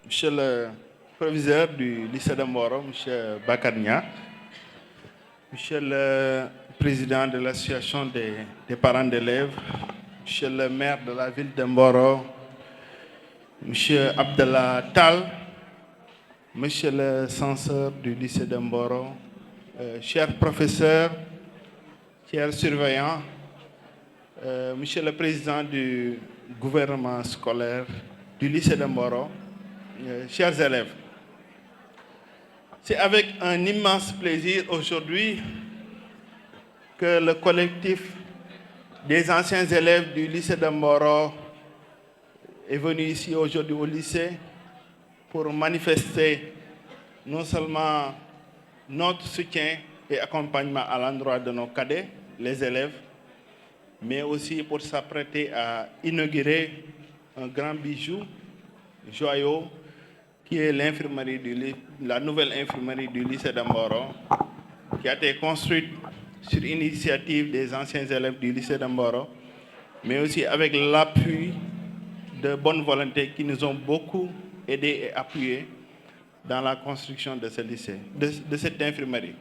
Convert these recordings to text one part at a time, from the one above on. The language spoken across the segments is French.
Monsieur le proviseur du lycée de Mboro, Monsieur Bakarnia, Monsieur le président de l'association des parents d'élèves, Monsieur le maire de la ville de Mboro, Monsieur Abdallah Tal, Monsieur le censeur du lycée de Mboro, chers professeurs, chers surveillants, Monsieur le président du gouvernement scolaire du lycée de Mboro, chers élèves, c'est avec un immense plaisir aujourd'hui que le collectif des anciens élèves du lycée de Mboro est venu ici aujourd'hui au lycée pour manifester non seulement notre soutien et accompagnement à l'endroit de nos cadets, les élèves, mais aussi pour s'apprêter à inaugurer un grand bijou, joyau, qui est la nouvelle infirmerie du lycée de Mboro, qui a été construite sur initiative des anciens élèves du lycée de Mboro, mais aussi avec l'appui de bonnes volontés qui nous ont beaucoup aidés et appuyés dans la construction de ce lycée, de cette infirmerie.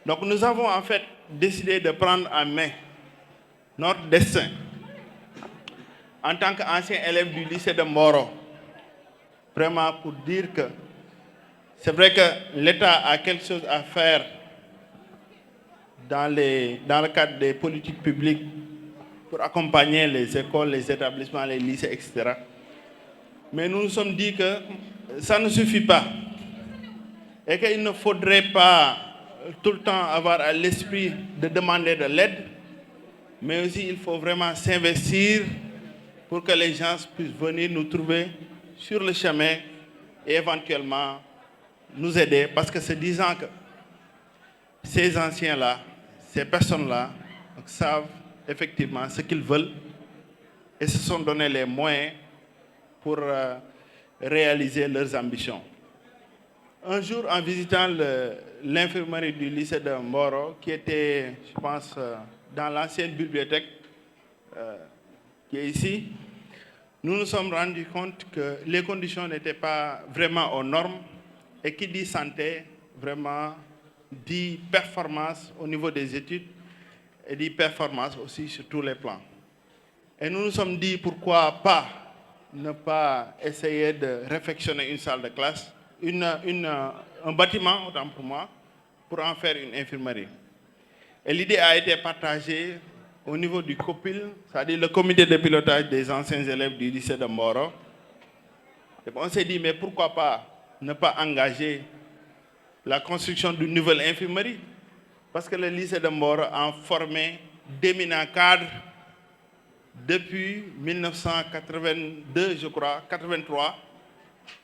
Donc nous avons en fait décidé de prendre en main notre destin en tant qu'anciens élèves du lycée de Mboro, vraiment pour dire que c'est vrai que l'État a quelque chose à faire dans le cadre des politiques publiques pour accompagner les écoles, les établissements, les lycées, etc. Mais nous nous sommes dit que ça ne suffit pas et qu'il ne faudrait pas tout le temps avoir à l'esprit de demander de l'aide, mais aussi il faut vraiment s'investir pour que les gens puissent venir nous trouver sur le chemin et éventuellement nous aider, parce que c'est disant que ces anciens-là, ces personnes-là savent effectivement ce qu'ils veulent et se sont donné les moyens pour réaliser leurs ambitions. Un jour, en visitant l'infirmerie du lycée de Mboro, qui était, je pense, dans l'ancienne bibliothèque qui est ici, nous nous sommes rendus compte que les conditions n'étaient pas vraiment aux normes et qui dit santé, vraiment, dit performance au niveau des études et dit performance aussi sur tous les plans. Et nous nous sommes dit pourquoi pas ne pas essayer de réfectionner une salle de classe, un bâtiment, autant pour moi, pour en faire une infirmerie. Et l'idée a été partagée au niveau du COPIL, c'est-à-dire le comité de pilotage des anciens élèves du lycée de Mboro. Et on s'est dit, mais pourquoi pas ne pas engager la construction d'une nouvelle infirmerie? Parce que le lycée de Mboro a formé d'éminents cadres depuis 1982, je crois, 83.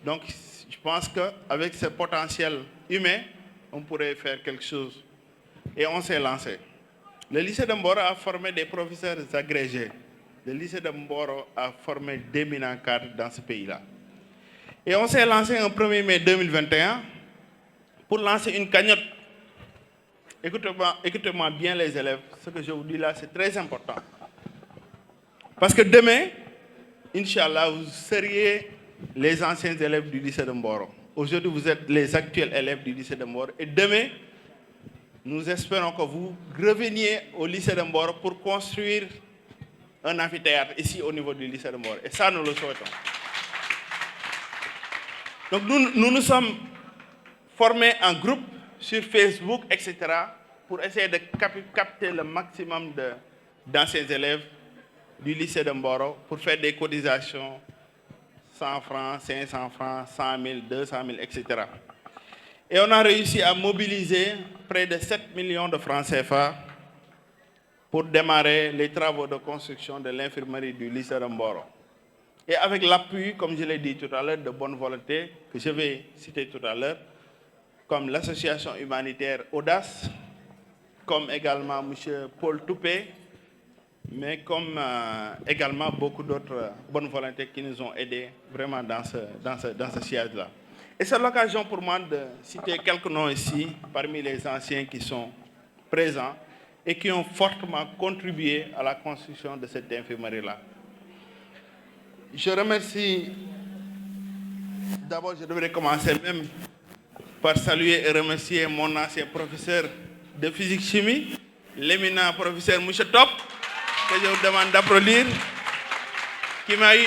Donc, je pense qu'avec ce potentiel humain, on pourrait faire quelque chose. Et on s'est lancé. Le lycée de Mboro a formé des professeurs agrégés. Le lycée de Mboro a formé d'éminents cadres dans ce pays-là. Et on s'est lancé un 1er mai 2021 pour lancer une cagnotte. Écoutez-moi bien les élèves, ce que je vous dis là, c'est très important. Parce que demain, Inch'Allah, vous seriez les anciens élèves du lycée de Mboro. Aujourd'hui, vous êtes les actuels élèves du lycée de Mboro. Et demain, nous espérons que vous reveniez au lycée de Mboro pour construire un amphithéâtre ici au niveau du lycée de Mboro. Et ça, nous le souhaitons. Donc nous nous sommes formés en groupe sur Facebook, etc., pour essayer de capter le maximum d'anciens élèves du lycée de Mboro pour faire des cotisations 100 francs, 500 francs, 100 000, 200 000, etc. Et on a réussi à mobiliser près de 7 millions de francs CFA pour démarrer les travaux de construction de l'infirmerie du lycée de Mboro. Et avec l'appui, comme je l'ai dit tout à l'heure, de bonne volonté, que je vais citer tout à l'heure, comme l'association humanitaire Audace, comme également M. Paul Toupé, mais comme également beaucoup d'autres bonnes volontés qui nous ont aidés vraiment dans ce siège-là. Et c'est l'occasion pour moi de citer quelques noms ici, parmi les anciens qui sont présents et qui ont fortement contribué à la construction de cette infirmerie-là. Je remercie D'abord, je devrais commencer même par saluer et remercier mon ancien professeur de physique-chimie, l'éminent professeur Mouche Top, que je vous demande d'applaudir, qui m'a eu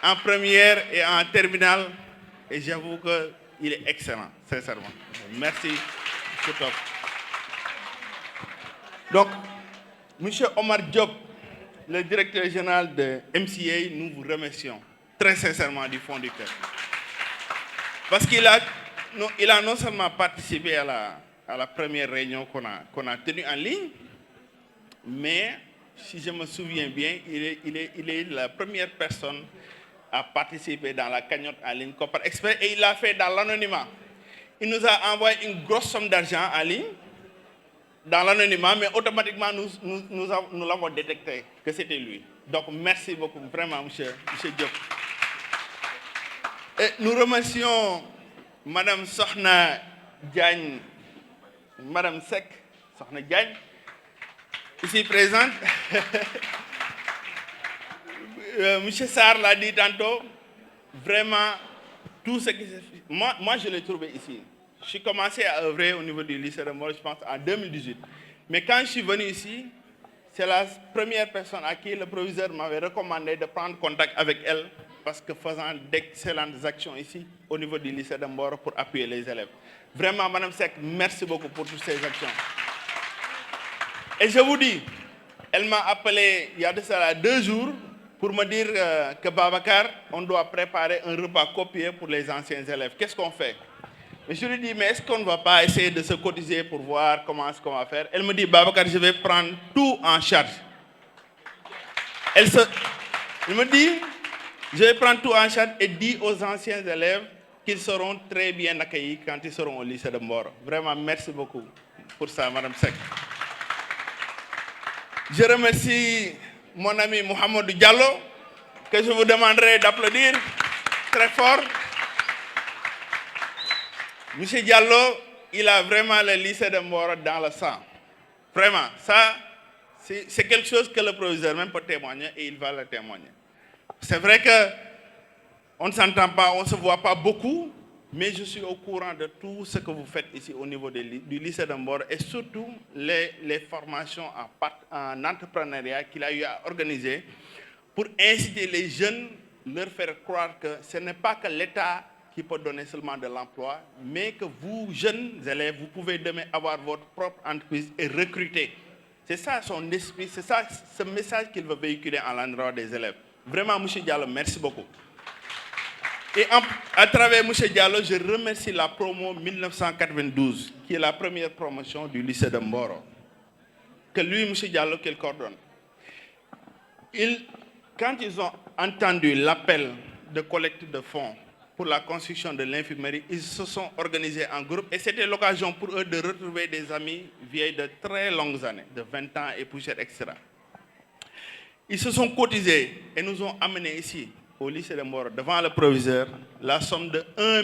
en première et en terminale. Et j'avoue qu'il est excellent, sincèrement. Merci, M. Top. Donc, M. Omar Diop, le directeur général de MCA, nous vous remercions très sincèrement du fond du cœur. Parce qu'il a non seulement participé à la première réunion qu'on a tenue en ligne, mais si je me souviens bien, il est la première personne à participer dans la cagnotte en ligne Kopar Express et il l'a fait dans l'anonymat. Il nous a envoyé une grosse somme d'argent en ligne dans l'anonymat, mais automatiquement nous l'avons détecté que c'était lui. Donc merci beaucoup, vraiment, monsieur Diop. Et nous remercions Madame Sokhna Diagne, Madame Sek, Sokhna Diagne, ici présente. Monsieur Sarr l'a dit tantôt, vraiment, tout ce qui se fait. Moi, je l'ai trouvé ici. Je suis commencé à œuvrer au niveau du lycée de Mboro, je pense, en 2018. Mais quand je suis venu ici, c'est la première personne à qui le proviseur m'avait recommandé de prendre contact avec elle, parce que faisant d'excellentes actions ici, au niveau du lycée de Mboro, pour appuyer les élèves. Vraiment, Madame Sek, merci beaucoup pour toutes ces actions. Et je vous dis, elle m'a appelé il y a de cela 2 jours, pour me dire que Babacar, on doit préparer un repas copié pour les anciens élèves. Qu'est-ce qu'on fait? Mais je lui dis, mais est-ce qu'on ne va pas essayer de se cotiser pour voir comment est-ce qu'on va faire? Elle me dit, Babacar, je vais prendre tout en charge. Elle me dit, je vais prendre tout en charge et dit aux anciens élèves qu'ils seront très bien accueillis quand ils seront au lycée de Mboro. Vraiment, merci beaucoup pour ça, Madame Sek. Je remercie mon ami Mohamed Diallo, que je vous demanderai d'applaudir très fort. Monsieur Diallo, il a vraiment le lycée de Mboro dans le sang. Vraiment, ça, c'est quelque chose que le proviseur même peut témoigner et il va le témoigner. C'est vrai qu'on ne s'entend pas, on ne se voit pas beaucoup, mais je suis au courant de tout ce que vous faites ici au niveau du lycée de Mboro et surtout les formations en entrepreneuriat qu'il a eu à organiser pour inciter les jeunes, leur faire croire que ce n'est pas que l'État qui peut donner seulement de l'emploi, mais que vous, jeunes élèves, vous pouvez demain avoir votre propre entreprise et recruter. C'est ça son esprit, c'est ça ce message qu'il veut véhiculer à l'endroit des élèves. Vraiment, M. Diallo, merci beaucoup. Et à travers M. Diallo, je remercie la promo 1992, qui est la première promotion du lycée de Mboro, que lui, M. Diallo, qu'il coordonne. Quand ils ont entendu l'appel de collecte de fonds pour la construction de l'infirmerie, ils se sont organisés en groupe et c'était l'occasion pour eux de retrouver des amis vieilles de très longues années, de 20 ans et poussière, etc. Ils se sont cotisés et nous ont amenés ici, au lycée de Mboro, devant le proviseur, la somme de 1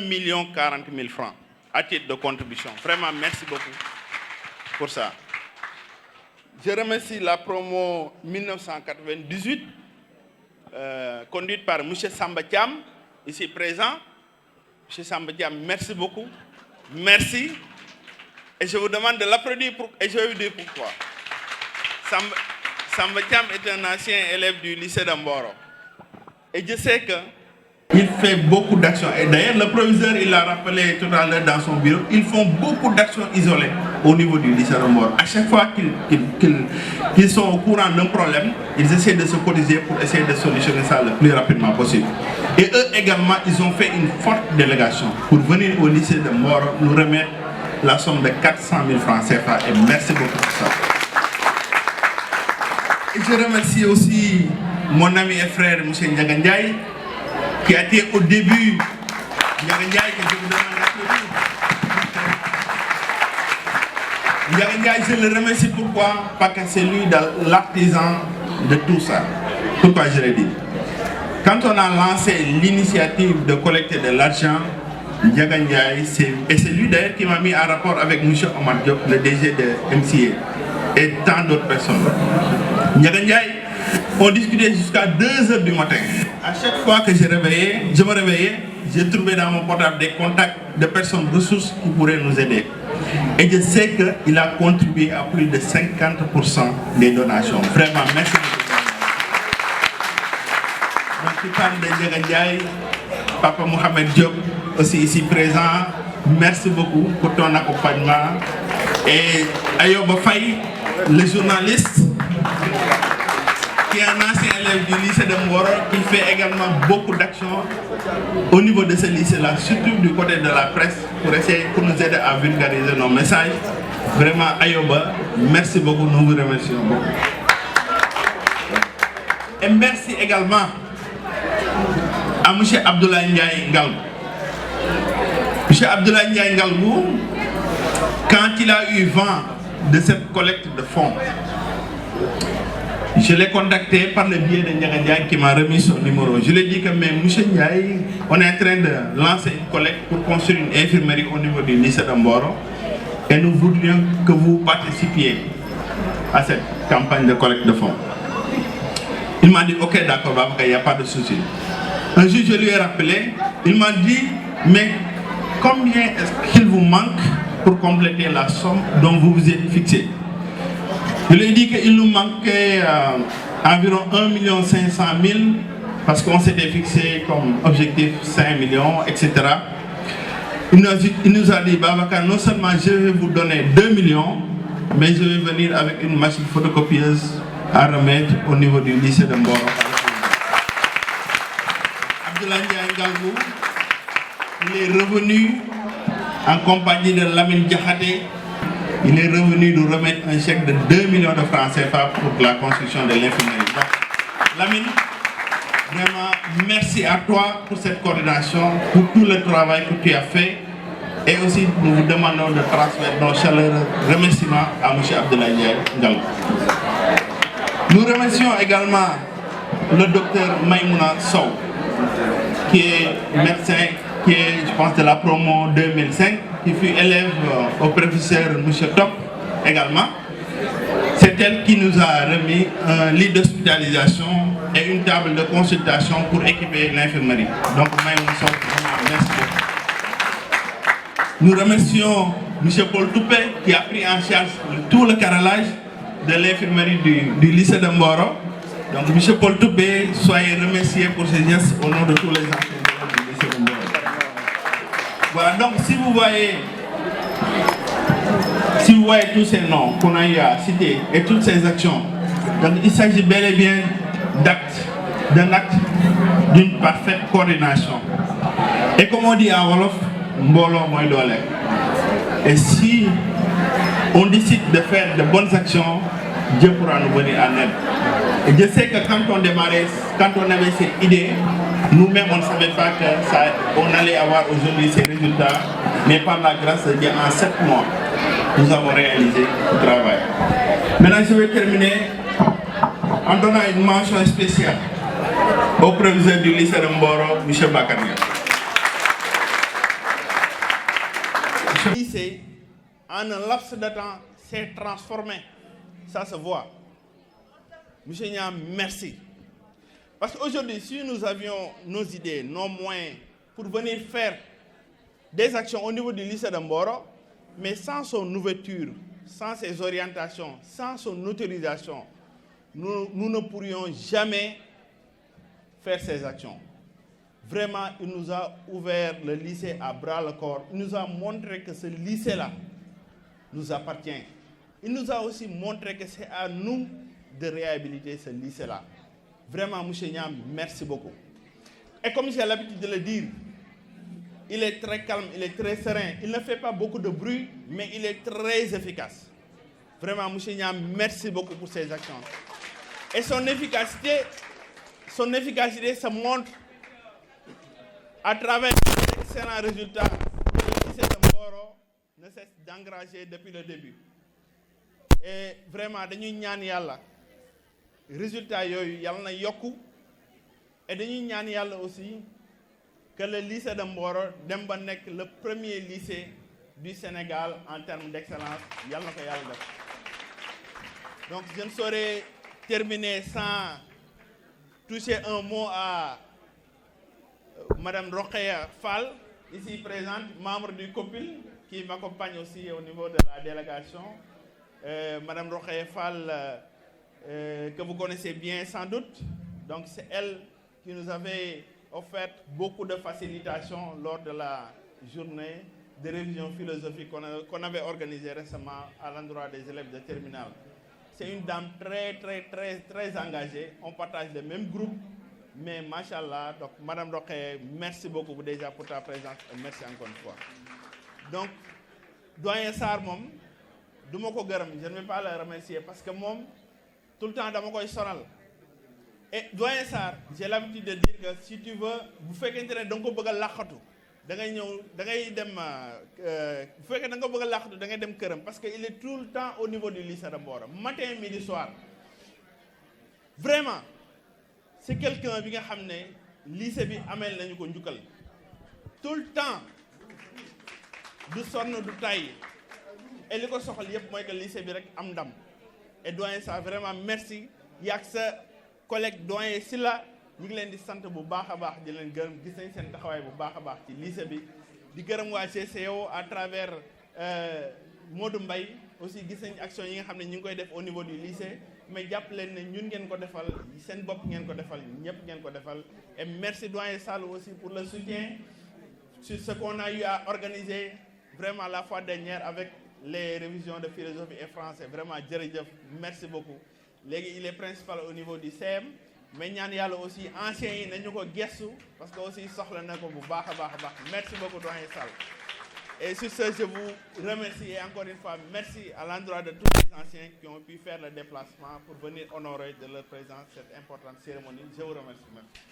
040 000 francs à titre de contribution. Vraiment, merci beaucoup pour ça. Je remercie la promo 1998, conduite par M. Samba Thiam, ici présent. M. Samba Thiam, merci beaucoup. Merci. Et je vous demande de l'applaudir et je vais vous dire pourquoi. Samba Thiam est un ancien élève du lycée de Mboro. Et je sais qu'il fait beaucoup d'actions. Et d'ailleurs, le proviseur, il l'a rappelé tout à l'heure dans son bureau, ils font beaucoup d'actions isolées au niveau du lycée de Mboro. À chaque fois qu'ils sont au courant d'un problème, ils essaient de se cotiser pour essayer de solutionner ça le plus rapidement possible. Et eux également, ils ont fait une forte délégation pour venir au lycée de Mboro nous remettre la somme de 400 000 francs CFA. Et merci beaucoup pour ça. Et je remercie aussi mon ami et frère, M. Ndiaga Ndiaye, qui a été au début, Ndiaga Ndiaye, que je vous demande d'applaudir. Ndiaga Ndiaye, je le remercie pourquoi? Parce que c'est lui l'artisan de tout ça. Pourquoi je le dis? Quand on a lancé l'initiative de collecter de l'argent, Ndiaga Ndiaye, et c'est lui d'ailleurs qui m'a mis en rapport avec M. Omar Diop, le DG de MCA, et tant d'autres personnes. Ndiaga Ndiaye, on discutait jusqu'à 2 h du matin. À chaque fois que je me réveillais, j'ai trouvé dans mon portable des contacts de personnes ressources qui pourraient nous aider. Et je sais qu'il a contribué à plus de 50% des donations. Vraiment, merci beaucoup. Donc, je parle de Ndiaga Ndiaye, Papa Mohamed Diop, aussi ici présent. Merci beaucoup pour ton accompagnement. Et Ayoba Faye, le journaliste, qui est un ancien élève du lycée de Mboro, qui fait également beaucoup d'actions au niveau de ce lycée-là, surtout du côté de la presse, pour nous aider à vulgariser nos messages. Vraiment, Ayoba, merci beaucoup, nous vous remercions beaucoup. Et merci également à M. Abdoulaye Ndiaye Ngalgou. M. Abdoulaye Ndiaye Ngalgou, quand il a eu vent de cette collecte de fonds, je l'ai contacté par le biais de Ndiaga Ndiaye qui m'a remis son numéro. Je lui ai dit que, mais M. Ndiaye, on est en train de lancer une collecte pour construire une infirmerie au niveau du lycée de Mboro et nous voudrions que vous participiez à cette campagne de collecte de fonds. Il m'a dit, ok, d'accord, il n'y a pas de souci. Un jour, je lui ai rappelé, il m'a dit, mais combien est-ce qu'il vous manque pour compléter la somme dont vous vous êtes fixé? Je lui ai dit qu'il nous manquait environ 1 500 000 parce qu'on s'était fixé comme objectif 5 millions, etc. Il nous a dit, Babacar, non seulement je vais vous donner 2 millions, mais je vais venir avec une machine photocopieuse à remettre au niveau du lycée de Mboro. Abdoulaye Ndiaye Ngalgou, il est revenu en compagnie de Lamine Diakhaté. Il est revenu nous remettre un chèque de 2 millions de francs CFA pour la construction de l'infirmerie. Lamine, vraiment, merci à toi pour cette coordination, pour tout le travail que tu as fait. Et aussi, nous vous demandons de transmettre nos chaleureux remerciements à M. Abdoulaye Ndiaye Ngalgou. Nous remercions également le docteur Maïmouna Sow, qui est médecin, qui est, je pense, de la promo 2005, qui fut élève au professeur M. Top également. C'est elle qui nous a remis un lit d'hospitalisation et une table de consultation pour équiper l'infirmerie. Donc, Maïmouna Sow, merci beaucoup. Nous remercions M. Paul Toupé qui a pris en charge tout le carrelage de l'infirmerie du lycée de Mboro. Donc, M. Paul Toupé, soyez remercié pour ces gestes au nom de tous les enseignants du lycée de Mboro. Voilà, donc si vous voyez tous ces noms qu'on a eu à citer et toutes ces actions, donc il s'agit bel et bien d'un acte d'une parfaite coordination. Et comme on dit à Wolof, Mbolo Moy Dole. Et si on décide de faire de bonnes actions, Dieu pourra nous venir en aide. Et je sais que quand on démarrait, quand on avait cette idée, nous-mêmes on ne savait pas qu'on allait avoir aujourd'hui ces résultats, mais par la grâce de Dieu, en 7 mois, nous avons réalisé le travail. Maintenant, je vais terminer en donnant une mention spéciale au proviseur du lycée de Mboro, M. Bakarnia. Le lycée, en un laps de temps, s'est transformé. Ça se voit. Monsieur Niam, merci. Parce qu'aujourd'hui, si nous avions nos idées, nos moyens pour venir faire des actions au niveau du lycée de Mboro, mais sans son ouverture, sans ses orientations, sans son autorisation, nous ne pourrions jamais faire ces actions. Vraiment, il nous a ouvert le lycée à bras le corps. Il nous a montré que ce lycée-là nous appartient. Il nous a aussi montré que c'est à nous de réhabiliter ce lycée-là. Vraiment, M. Niam, merci beaucoup. Et comme j'ai l'habitude de le dire, il est très calme, il est très serein. Il ne fait pas beaucoup de bruit, mais il est très efficace. Vraiment, M. Niam, merci beaucoup pour ces actions. Et son efficacité se montre à travers les excellents résultats que le lycée de Mboro ne cesse d'engranger depuis le début. Et vraiment, dañuy ñaan yàlla résultats yooyu yàlla na yokku et dañuy ñaan yàlla aussi que le lycée de Mboro dem ba nekk le premier lycée du Sénégal en termes d'excellence. Yàlla na ko yàlla def. Donc je ne saurais terminer sans toucher un mot à Madame Rokhaya Fall, ici présente, membre du COPIL, qui m'accompagne aussi au niveau de la délégation. Madame Rokhaya Fall, que vous connaissez bien sans doute. Donc c'est elle qui nous avait offert beaucoup de facilitations lors de la journée de révision philosophique qu'on avait organisée récemment à l'endroit des élèves de terminale. C'est une dame très engagée. On partage le même groupe, mais machallah. Donc Madame Rokhaya, merci beaucoup déjà pour ta présence et merci encore une fois. Donc doyen Sarr moom du ma ko gërëm, je ne vais pas le remercier parce que moom tout le temps dama koy sonal. Et doyen Sarr, j'ai l'habitude de dire que si tu veux, bu fekkente ne da nga ko bëgg a làqatu da ngay ñëw da ngay dem bu fekkee da nga ko bëgg a làqatu da ngay dem këram parce que il est tout le temps au niveau du lycée de Mboro matin midi soir. Vraiment c'est quelqu'un bi nga xam ne lycée bi amel nañu ko njukkal tout le temps du sonn du tay et li ko soxal yëpp mooy que lycée bi rek am ndam. Et doyen Sarr vraiment merci yaag sa collègue doyen Sylla ñu ngi leen di sant bu baax a baax di leen gërëm gis nañ seen taxawaay bu baax a baax ci lycée bi di gërëm waa GCO à travers Modou Mbaye aussi gis nañ action yi nga xam ne ñu ngi koy def au niveau du lycée mais jàpp leen ne ñun ngeen ko defal seen bopp ngeen ko defal ñëpp ngeen ko defal. Et merci doyen Sall aussi pour le soutien sur ce qu'on a eu à organiser vraiment la fois dernière avec les révisions de philosophie et français. Vraiment jërëjëf merci beaucoup. Léegi il est principal au niveau du CM mais ñaan yàlla aussi anciens yi nañu ko gestu parce que aussi soxla na ko bu baax a baax a baax. Merci beaucoup doyen Sall. Et sur ce je vous remercie et encore une fois merci à l'endroit de tous les anciens qui ont pu faire le déplacement pour venir honorer de leur présence cette importante cérémonie. Je vous remercie. Merci.